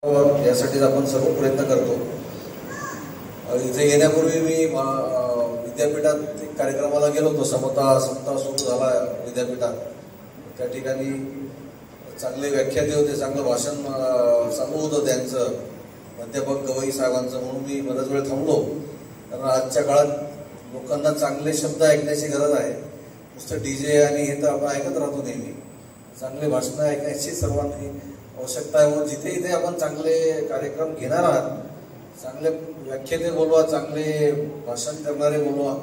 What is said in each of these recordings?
यासाठीच आपण सर्व प्रयत्न करतो। इथे येण्यापूर्वी मी विद्यापीठात एक कार्यक्रमाला गेलो होतो। समता सप्ताह सुरू झाला विद्यापीठात। त्या ठिकाणी चांगले व्याख्याते होते, चांगलं भाषण चालू होतं त्यांचं, प्राध्यापक गवई साहेबांचं, म्हणून मी बराच वेळ थांबलो। कारण आजच्या काळात लोकांना चांगले शब्द ऐकण्याची गरज आहे। नुसतं डीजे आणि हे तर आपण ऐकत राहतो नेहमी, चांगले भाषण ऐकण्याची सर्वांनी आवश्यकता आहे। म्हणून जिथे इथे आपण चांगले कार्यक्रम घेणार आहात, चांगले व्याख्याते बोलवा, चांगले भाषण करणारे बोलवा,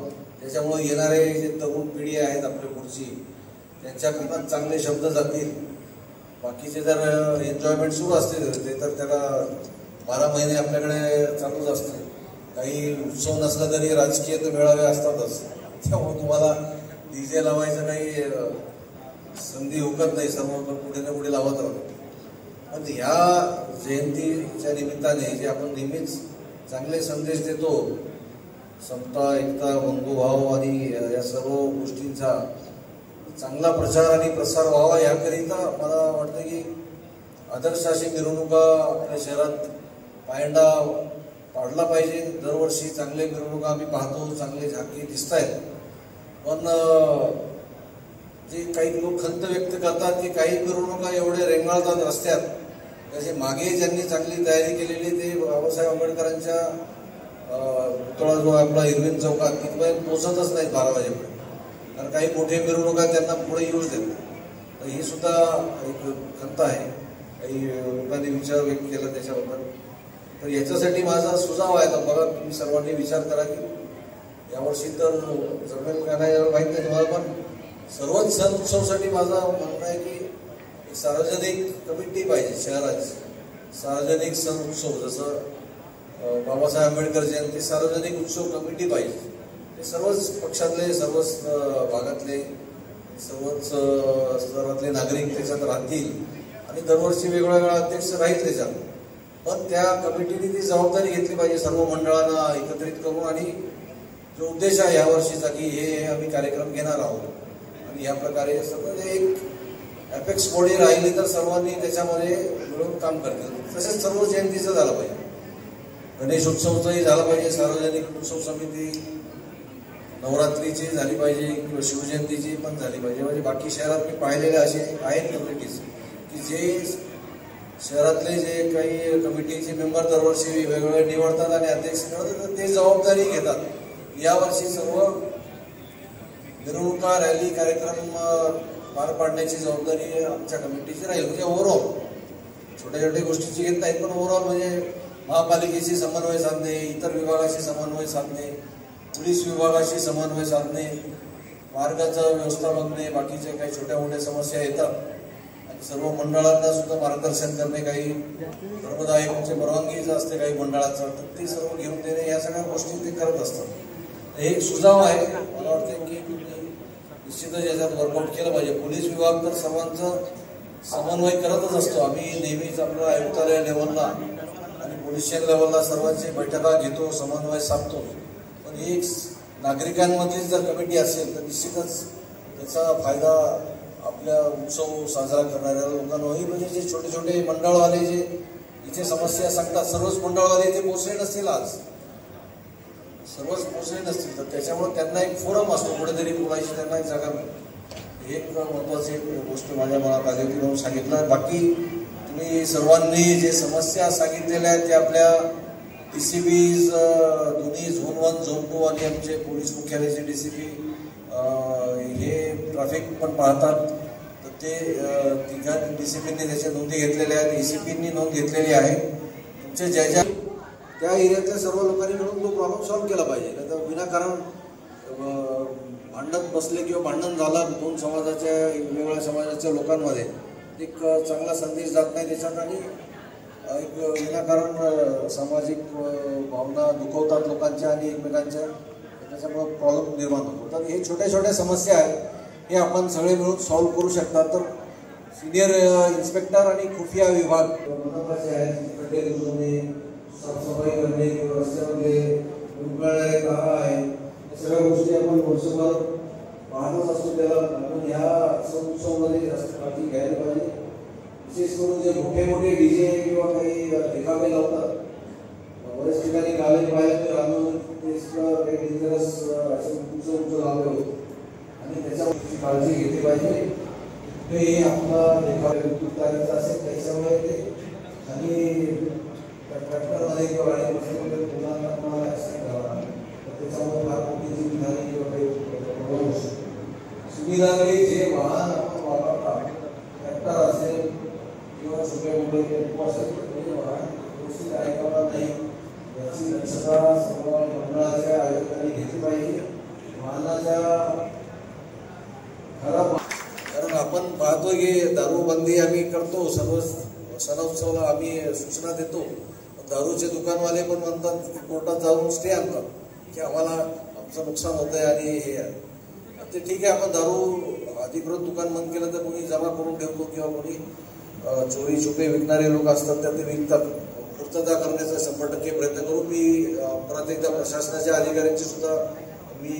त्याच्यामुळे येणारे जे तरुण पिढी आहेत आपल्या पुढची, त्यांच्या कानात चांगले शब्द जातील। बाकीचे जर एन्जॉयमेंट सुरू असतील ते तर त्याला 12 महिने आपल्याकडे चालूच असते। काही उत्सव नसला तरी राजकीय मेळावे असतातच, त्यामुळे तुम्हाला डीजे लावायचं काही संधी हुकत नाही, सर्व पुढे ना पुढे लावत राहतो। पण ह्या जयंतीच्या निमित्ताने जे आपण नेहमीच चांगले संदेश देतो, समता, एकता, बंधुभाव आणि या सर्व गोष्टींचा चांगला प्रचार आणि प्रसार व्हावा, याकरिता मला वाटतं की आदर्श अशी मिरवणुका आपल्या शहरात पायंडा पाडला पाहिजे। दरवर्षी चांगले मिरवणुका आम्ही पाहतो, चांगले झाकी दिसत आहेत। पण जे काही लोक खंत व्यक्त करतात की काही मिरवणुका एवढे रेंगाळतात रस्त्यात, त्याचे मागे ज्यांनी चांगली तयारी केलेली ते बाबासाहेब आंबेडकरांच्या पुतळा जो आपला इरविन चौकात तिथपर्यंत पोहोचतच नाहीत 12 वाजेपर्यंत। कारण काही मोठे मिरवणुका त्यांना पुढे येऊच देत नाही। तर ही सुद्धा एक खंत आहे, काही लोकांनी विचार व्यक्त केला त्याच्याबद्दल। तर याच्यासाठी माझा सुझाव आहे, तर बघा तुम्ही सर्वांनी विचार करा की यावर्षी तर जमेल का नाही माहीत नाही तुम्हाला, पण सर्वच सण उत्सवासाठी माझं म्हणणं आहे की एक सार्वजनिक कमिटी पाहिजे शहराची। सार्वजनिक सण उत्सव, जसं बाबासाहेब आंबेडकर जयंती सार्वजनिक उत्सव कमिटी पाहिजे। ते सर्वच पक्षातले, सर्वच भागातले, सर्वच स्तरातले नागरिक त्याच्यात राहतील आणि दरवर्षी वेगवेगळा अध्यक्ष राहील त्याच्यात। पण त्या कमिटीने ती जबाबदारी घेतली पाहिजे सर्व मंडळांना एकत्रित करून, आणि जो उद्देश आहे यावर्षीचा की हे आम्ही कार्यक्रम घेणार आहोत आणि या प्रकारे सगळं एक अपेक्स बॉडी राहिली तर सर्वांनी त्याच्यामध्ये मिळून काम करतील। तसेच सर्व जयंतीचं झालं पाहिजे, गणेश उत्सवचंही झालं पाहिजे, सार्वजनिक उत्सव समिती, नवरात्रीची झाली पाहिजे किंवा शिवजयंतीची पण झाली पाहिजे। म्हणजे बाकी शहरात मी पाहिलेले असे आहेत कमिटीज की जे शहरातले जे काही कमिटीचे मेंबर दरवर्षी वेगवेगळे निवडतात आणि अध्यक्ष निवडतात, ते जबाबदारी घेतात। यावर्षी सर्व मिरवणुका, रॅली, कार्यक्रम पार पाडण्याची जबाबदारी आमच्या कमिटीची राहील। म्हणजे ओव्हरऑल छोट्या छोट्या गोष्टीची घेत नाहीत, पण ओव्हरऑल म्हणजे महापालिकेशी समन्वय साधणे, इतर विभागाशी समन्वय साधणे, पोलीस विभागाशी समन्वय साधणे, मार्गाचं व्यवस्था बघणे, बाकीच्या काही छोट्या मोठ्या समस्या येतात आणि सर्व मंडळांना सुद्धा मार्गदर्शन करणे, काही धर्मदायकांची परवानगीच असते काही मंडळाचं, तर ते सर्व घेऊन देणे, या सगळ्या गोष्टी ते करत असतात। हे एक सुझाव आहे, मला वाटतं की निश्चितच याच्यात वर्कआउट केलं पाहिजे। पोलीस विभाग तर सर्वांचं समन्वय करतच असतो, आम्ही नेहमीच आपलं आयुक्तालय लेवलला आणि पोलीस स्टेशन लेवलला सर्वांची बैठका घेतो, समन्वय साधतो। पण एक नागरिकांमधली जर कमिटी असेल तर निश्चितच त्याचा फायदा आपल्या उत्सव साजरा करणाऱ्या लोकांना होईल। म्हणजे जे छोटे छोटे मंडळवाले जे इथे समस्या सांगतात, सर्वच मंडळवाले इथे पोहोचले नसतील, आज सर्वच पोहोचले नसतील, तर त्याच्यामुळे त्यांना एक फोरम असतो, कुठेतरी बोलायची त्यांना एक जागा मिळते। एक महत्वाची गोष्ट माझ्या मनात आली होती म्हणून सांगितलं। बाकी तुम्ही सर्वांनी जे समस्या सांगितलेल्या आहेत ते आपल्या DCPs दोन्ही झोन 1, झोन 2 आणि आमचे पोलीस मुख्यालयाचे DCP हे ट्रॅफिक पण पाहतात, तर ते तिघा DCPंनी त्याच्या नोंदी घेतलेल्या आहेत, ACPंनी नोंद घेतलेली आहे। तुमचे ज्या त्या एरियातल्या सर्व लोकांनी मिळून तो प्रॉब्लेम सॉल्व्ह केला पाहिजे। नाही तर विनाकारण भांडण बसले किंवा भांडण झाला दोन समाजाच्या, वेगवेगळ्या समाजाच्या लोकांमध्ये, एक चांगला संदेश जात नाही त्याच्यात आणि एक विनाकारण सामाजिक भावना दुखवतात लोकांच्या आणि एकमेकांच्या, त्याच्यामुळे प्रॉब्लेम निर्माण होतो। तर हे छोट्या छोट्या समस्या आहेत, हे आपण सगळे मिळून सॉल्व्ह करू शकतात। तर सिनियर इन्स्पेक्टर आणि खुफिया विभाग महत्त्वाचे आहेत, साफसफाई करणे, रस्त्यामध्ये उंगळणारे कार आहे, या सगळ्या गोष्टी आपण वर्षभर पाहतच असतो, त्याला आपण ह्या सण उत्सवामध्ये जास्त काळजी घ्यायला पाहिजे। विशेष करून जे मोठे मोठे डीजे किंवा काही देखावे लावतात, बऱ्याच ठिकाणी गावी पाहायला मी राहून ते सुद्धा काही डेंजरस असे उंच लावले होते आणि त्याच्यावरची काळजी घेतली पाहिजे. ते आपला देखावे विद्युत असेल त्याच्यामुळे ते आणि ट्रॅक्टरमध्ये किंवा गाडीमध्ये मुलांना ॲक्सिडेंट झाला तर त्याच्यामुळे फार मोठी जीवितहानी किंवा काही प्रॉब्लेम होऊ शकतो. सुविधांनी जे वाहन आपण वापरतात, ट्रॅक्टर असेल किंवा छोटे मोठे असेल म्हणजे वाहन व्यवस्थित ऐकायला नाही याची दक्षता सर्व मंडळाच्या आयोजकांनी घेतली पाहिजे. वाहनाच्या खराब, कारण आपण पाहतो की दारूबंदी आम्ही करतो, सर्व सणोत्सवाला आम्ही सूचना देतो. दारूचे दुकानवाले पण म्हणतात की कोर्टात जाऊन स्टे आणतात की आम्हाला आमचं नुकसान होत आहे आणि हे ते ठीक आहे. आपण दारू अधिकृत दुकान बंद केलं तर कोणी जमा करून ठेवतो किंवा कोणी चोरी छुपे विकणारे लोक असतात त्या ते विकतात. पूर्तता करण्याचा 100% प्रयत्न करू. मी परत एकदा प्रशासनाच्या अधिकाऱ्यांची सुद्धा मी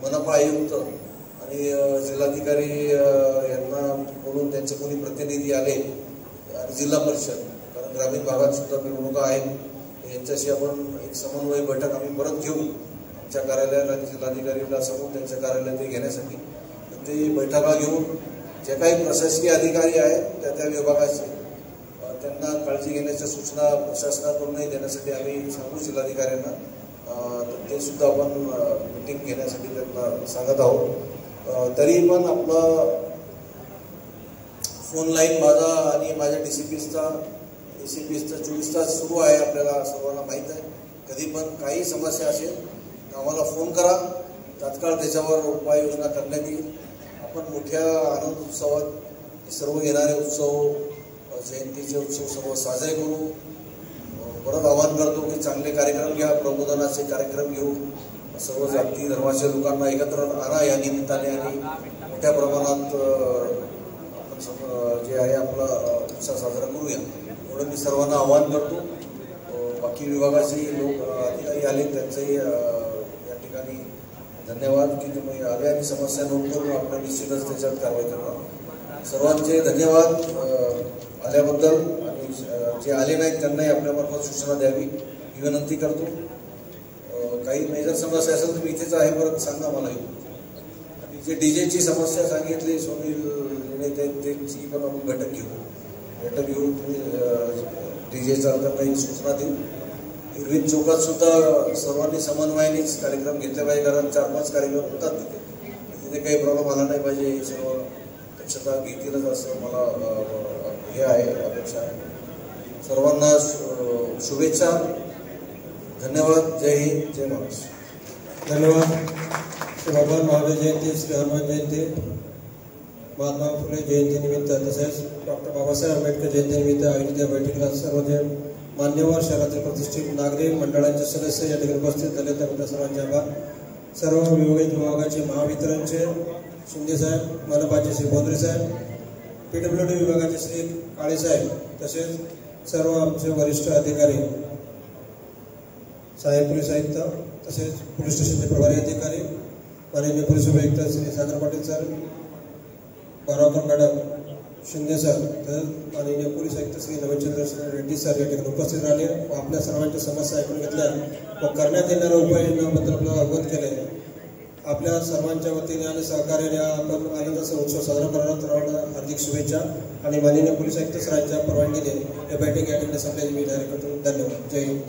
मनपा आयुक्त आणि जिल्हाधिकारी यांना बोलून त्यांचे कोणी प्रतिनिधी आले आणि जिल्हा परिषद, कारण ग्रामीण भागात सुद्धा मिरवणुका आहेत, यांच्याशी आपण एक समन्वय बैठक आम्ही परत घेऊ आमच्या कार्यालयात आणि जिल्हाधिकारीला सांगून त्यांच्या कार्यालयात ते घेण्यासाठी. ते बैठका घेऊन जे काही प्रशासकीय अधिकारी आहेत त्या विभागाचे त्यांना काळजी घेण्याच्या सूचना प्रशासनाकडूनही देण्यासाठी आम्ही सांगू जिल्हाधिकाऱ्यांना. ते सुद्धा आपण मीटिंग घेण्यासाठी त्यांना सांगत आहोत. तरी पण आपलं फोन लाईन माझा आणि माझ्या DCPचा 24 तास सुरू आहे. आपल्याला सर्वांना माहीत आहे. कधी पण काही समस्या असेल तर आम्हाला फोन करा, तात्काळ त्याच्यावर उपाययोजना करण्यात येईल. आपण मोठ्या आनंद उत्सवात सर्व येणारे उत्सव, जयंतीचे उत्सव सर्व साजरे करू. परत आवाहन करतो की चांगले कार्यक्रम घ्या, प्रबोधनाचे कार्यक्रम घेऊ, सर्व जाती धर्माच्या लोकांना एकत्र आणा या निमित्ताने आणि मोठ्या प्रमाणात आपण जे आहे आपला उत्सव साजरा करूया एवढं मी सर्वांना आवाहन करतो. बाकी विभागाचे लोक अधिकारी आले त्यांचंही या ठिकाणी धन्यवाद की तुम्ही आले आणि समस्या नोंद करून आपण निश्चितच त्याच्यात कारवाई करणार. सर्वांचे धन्यवाद आल्याबद्दल आणि जे आले नाहीत त्यांनाही आपल्यामार्फत सूचना द्यावी ही विनंती करतो. काही मेजर समस्या असेल तर मी इथेच आहे, परत सांगा मला. आणि जे डीजेची समस्या सांगितली सोनील त्यांची पण आपण बैठक घेऊन तुम्ही डीजे चालकांना सूचना देऊ. इरविन चौकात सुद्धा सर्वांनी समन्वयानेच कार्यक्रम घेतले पाहिजे, कारण 4-5 कार्यक्रम होतात तिथे काही प्रॉब्लेम आला नाही पाहिजे. हे सर्व दक्षता घेतीलच असं मला हे आहे, अपेक्षा आहे. सर्वांना शुभेच्छा. धन्यवाद. जय हिंद, जय महाराष्ट्र. धन्यवाद. भगवान महावीर जयंती, श्री हनुमान जयंती, महात्मा फुले जयंतीनिमित्त तसेच डॉक्टर बाबासाहेब आंबेडकर जयंतीनिमित्त आयोजित या बैठकीला सर्व जे मान्यवर शहरातील प्रतिष्ठित नागरिक मंडळांचे सदस्य या ठिकाणी उपस्थित झाले त्याबद्दल सर्वांचे आभार. सर्व विभागाचे महावितरणचे शिंदे साहेब, मनपाचे श्री बोंद्रे साहेब, PWD विभागाचे श्री काळे साहेब, तसेच सर्व आमचे वरिष्ठ अधिकारी, सहाय्यक पोलीस आयुक्त, तसेच पोलीस स्टेशनचे प्रभारी अधिकारी, माननीय पोलीस उपायुक्त Shri Sagar Patil sir, Baravkar madam, Shinde sir, तसेच माननीय पोलीस आयुक्त श्री नवचंद्र रेड्डी सर या ठिकाणी उपस्थित राहिले व आपल्या सर्वांच्या समस्या ऐकून घेतल्या व करण्यात येणाऱ्या उपाययोजनांबद्दल आपल्याला अवगत केले. आपल्या सर्वांच्या वतीने आणि सहकार्याने आपण आनंदाचा उत्सव साजरा करणार सर्वांना हार्दिक शुभेच्छा आणि माननीय पोलीस आयुक्त सरांच्या परवानगीने हे बैठक या ठिकाणी संपल्याची मी जाहीर करतो. धन्यवाद. जय हिंद.